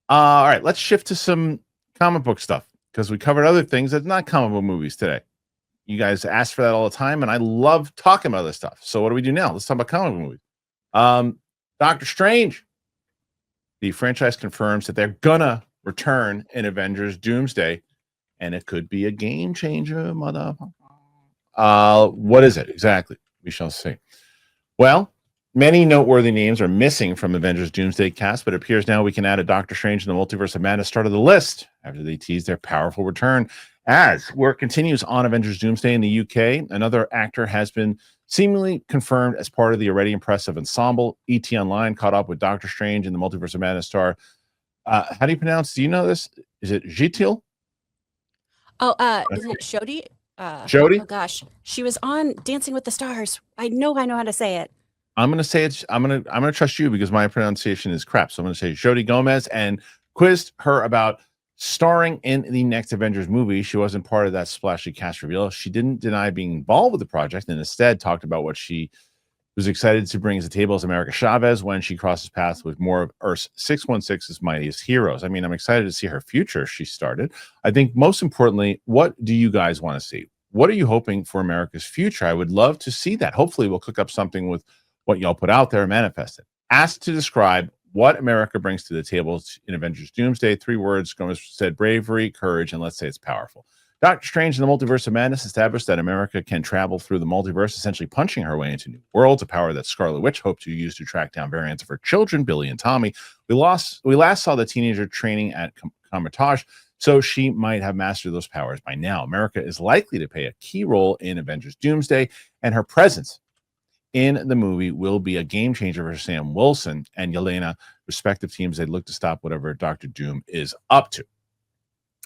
All right, let's shift to some comic book stuff because we covered other things that's not comic book movies today. You guys ask for that all the time, and I love talking about this stuff. So what do we do now? Let's talk about comic book movies. Doctor Strange. The franchise confirms that they're gonna return in Avengers Doomsday, and it could be a game changer, motherfucker. What is it exactly? We shall see. Well, many noteworthy names are missing from Avengers Doomsday cast, but it appears now we can add a Doctor Strange in the Multiverse of Madness start of the list after they tease their powerful return. As work continues on Avengers Doomsday in the UK, another actor has been seemingly confirmed as part of the already impressive ensemble. ET Online caught up with Doctor Strange in the Multiverse of Madness star. How do you pronounce? Do you know this? Is it Jitil? Isn't it Shodi? Jody? Oh gosh, she was on Dancing with the Stars. I know how to say it. I'm gonna say it's. I'm gonna trust you because my pronunciation is crap. So I'm gonna say Jodie Gomez and quizzed her about starring in the next Avengers movie. She wasn't part of that splashy cast reveal. She didn't deny being involved with the project and instead talked about what she was excited to bring to the table as America Chavez when she crosses paths with more of Earth's 616's mightiest heroes. I mean, I'm excited to see her future. She started. I think most importantly, what do you guys want to see? What are you hoping for America's future? I would love to see that. Hopefully, we'll cook up something with what y'all put out there and manifest it. Asked to describe what America brings to the table in Avengers Doomsday, 3 words. Gomez said bravery, courage, and let's say it's powerful. Doctor Strange in the Multiverse of Madness established that America can travel through the multiverse, essentially punching her way into new worlds, a power that Scarlet Witch hoped to use to track down variants of her children, Billy and Tommy. We last saw the teenager training at Comatage, so she might have mastered those powers by now. America is likely to play a key role in Avengers Doomsday, and her presence in the movie will be a game changer for Sam Wilson and Yelena, respective teams. They'd look to stop whatever Doctor Doom is up to.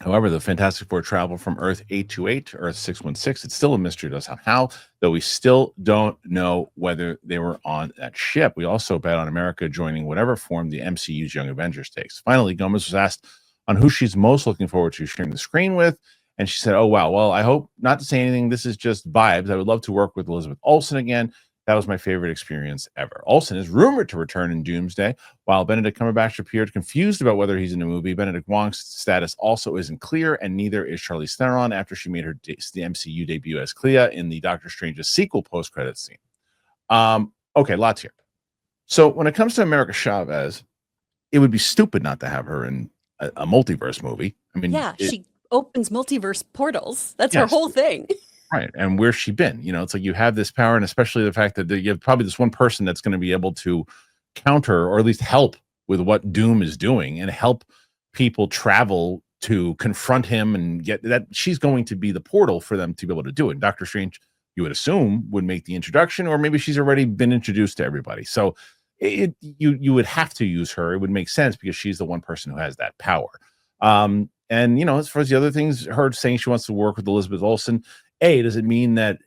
However, the Fantastic Four travel from Earth 828 to Earth 616. It's still a mystery to us how, though we still don't know whether they were on that ship. We also bet on America joining whatever form the MCU's Young Avengers takes. Finally, Gomez was asked on who she's most looking forward to sharing the screen with, and she said, "Oh, wow. Well, I hope not to say anything. This is just vibes. I would love to work with Elizabeth Olsen again. That was my favorite experience ever." Olsen is rumored to return in Doomsday, while Benedict Cumberbatch appeared confused about whether he's in the movie. Benedict Wong's status also isn't clear, and neither is Charlize Theron after she made the MCU debut as Clea in the Doctor Strange's sequel post-credits scene. Okay, lots here. So when it comes to America Chavez, it would be stupid not to have her in a multiverse movie. I mean, yeah, she opens multiverse portals. That's her whole thing. Right. And where's she been? You know, it's like you have this power, and especially the fact that you have probably this one person that's going to be able to counter or at least help with what Doom is doing and help people travel to confront him and get that. She's going to be the portal for them to be able to do it. Doctor Strange, you would assume, would make the introduction, or maybe she's already been introduced to everybody. So you would have to use her. It would make sense because she's the one person who has that power. And, you know, as far as the other things, her saying she wants to work with Elizabeth Olsen, A, does it mean that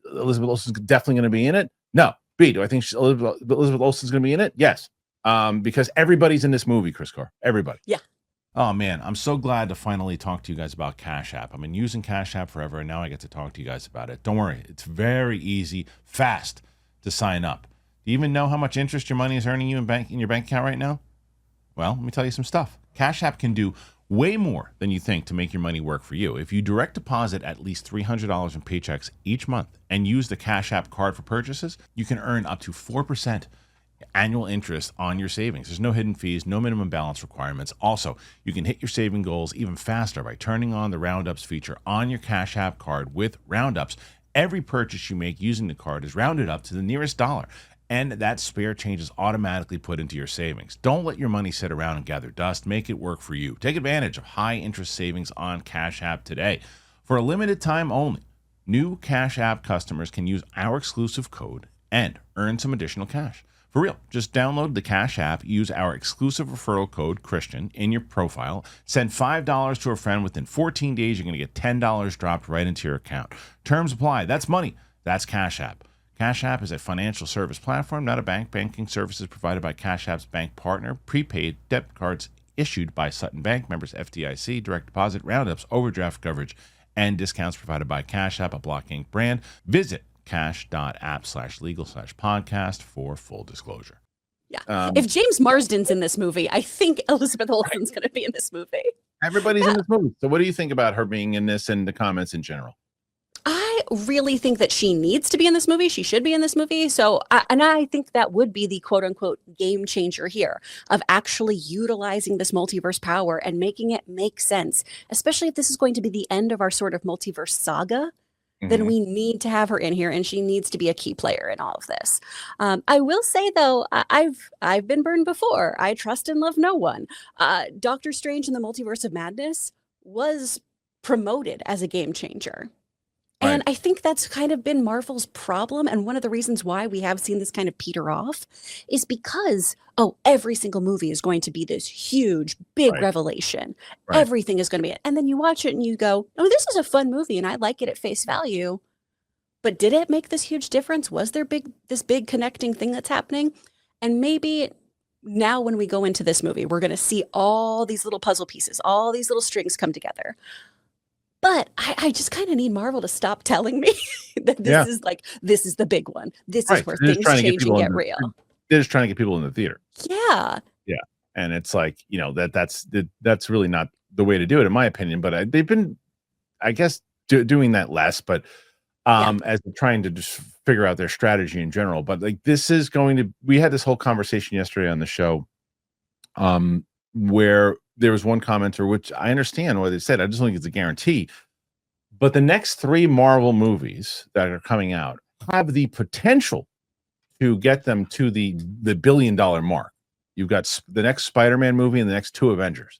Elizabeth Olsen's definitely going to be in it? No. B, do I think Elizabeth Olsen's going to be in it? Yes. Because everybody's in this movie, Chris Carr. Everybody. Yeah. Oh, man. I'm so glad to finally talk to you guys about Cash App. I've been using Cash App forever, and now I get to talk to you guys about it. Don't worry. It's very easy, fast to sign up. Do you even know how much interest your money is earning you in your bank account right now? Well, let me tell you some stuff. Cash App can do way more than you think to make your money work for you. If you direct deposit at least $300 in paychecks each month and use the Cash App card for purchases, you can earn up to 4% annual interest on your savings. There's no hidden fees, no minimum balance requirements. Also, you can hit your saving goals even faster by turning on the Roundups feature on your Cash App card. With Roundups, every purchase you make using the card is rounded up to the nearest dollar, and that spare change is automatically put into your savings. Don't let your money sit around and gather dust. Make it work for you. Take advantage of high interest savings on Cash App today. For a limited time only, new Cash App customers can use our exclusive code and earn some additional cash. For real, just download the Cash App, use our exclusive referral code Kristian in your profile, send $5 to a friend. Within 14 days, you're going to get $10 dropped right into your account. Terms apply. That's money. That's Cash App. Cash App is a financial service platform, not a bank. Banking services provided by Cash App's bank partner. Prepaid debit cards issued by Sutton Bank, members FDIC. Direct deposit, roundups, overdraft coverage, and discounts provided by Cash App, a Block Inc. brand. Visit cash.app/legal/podcast for full disclosure. Yeah. If James Marsden's in this movie, I think Elizabeth Olsen's going to be in this movie. Everybody's in this movie. So what do you think about her being in this and the comments in general? I really think that she needs to be in this movie. She should be in this movie. So, and I think that would be the quote unquote game changer here of actually utilizing this multiverse power and making it make sense, especially if this is going to be the end of our sort of multiverse saga. Then we need to have her in here, and she needs to be a key player in all of this. I will say though, I've been burned before. I trust and love no one. Doctor Strange in the Multiverse of Madness was promoted as a game changer. And I think that's kind of been Marvel's problem. And one of the reasons why we have seen this kind of peter off is because, every single movie is going to be this huge, big revelation. Everything is going to be it. And then you watch it and you go, oh, this is a fun movie and I like it at face value. But did it make this huge difference? Was there this big connecting thing that's happening? And maybe now when we go into this movie, we're going to see all these little puzzle pieces, all these little strings come together. But I just kind of need Marvel to stop telling me that this is the big one. This is where things change and get real. They're just trying to get people in the theater. Yeah. Yeah. And it's like, that's really not the way to do it, in my opinion. But they've been, I guess, doing that less, but as they're trying to just figure out their strategy in general. But like, we had this whole conversation yesterday on the show where there was one commenter, which I understand what they said. I just don't think it's a guarantee. But the next 3 Marvel movies that are coming out have the potential to get them to the $1 billion mark. You've got the next Spider-Man movie and the next 2 Avengers.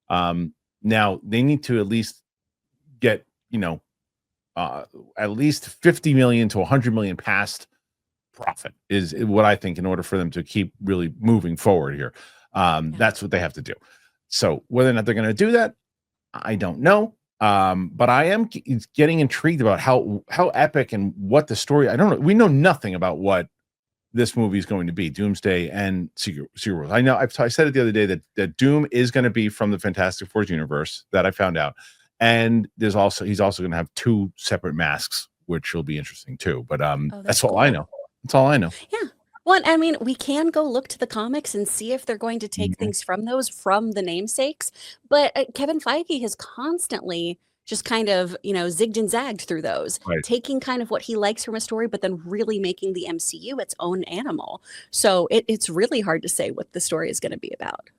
Now they need to at least get, at least 50 million to 100 million past profit is what I think, in order for them to keep really moving forward here. That's what they have to do. So whether or not they're going to do that, I don't know. But I am getting intrigued about how epic and what the story. I don't know. We know nothing about what this movie is going to be. Doomsday and Secret Wars. I know. I said it the other day that Doom is going to be from the Fantastic Four universe. That I found out, and he's also going to have 2 separate masks, which will be interesting too. But that's all I know. That's all I know. Yeah. Well, I mean, we can go look to the comics and see if they're going to take things from the namesakes. But Kevin Feige has constantly just kind of, zigged and zagged through those, taking kind of what he likes from a story, but then really making the MCU its own animal. So it's really hard to say what the story is going to be about.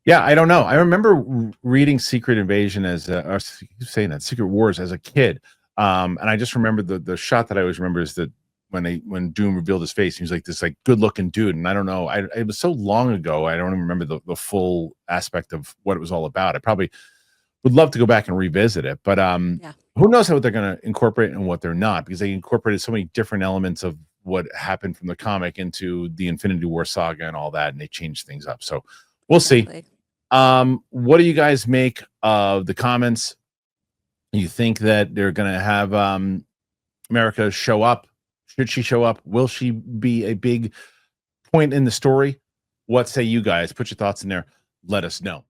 Yeah, I don't know. I remember reading Secret Invasion Secret Wars as a kid. And I just remember the shot that I always remember is that when Doom revealed his face, he was like this good looking dude. And I don't know, it was so long ago. I don't even remember the full aspect of what it was all about. I probably would love to go back and revisit it, but who knows what they're going to incorporate and what they're not, because they incorporated so many different elements of what happened from the comic into the Infinity War saga and all that. And they changed things up. So we'll see. What do you guys make of the comments? You think that they're going to have America show up? Should she show up? Will she be a big point in the story? What say you guys? Put your thoughts in there. Let us know.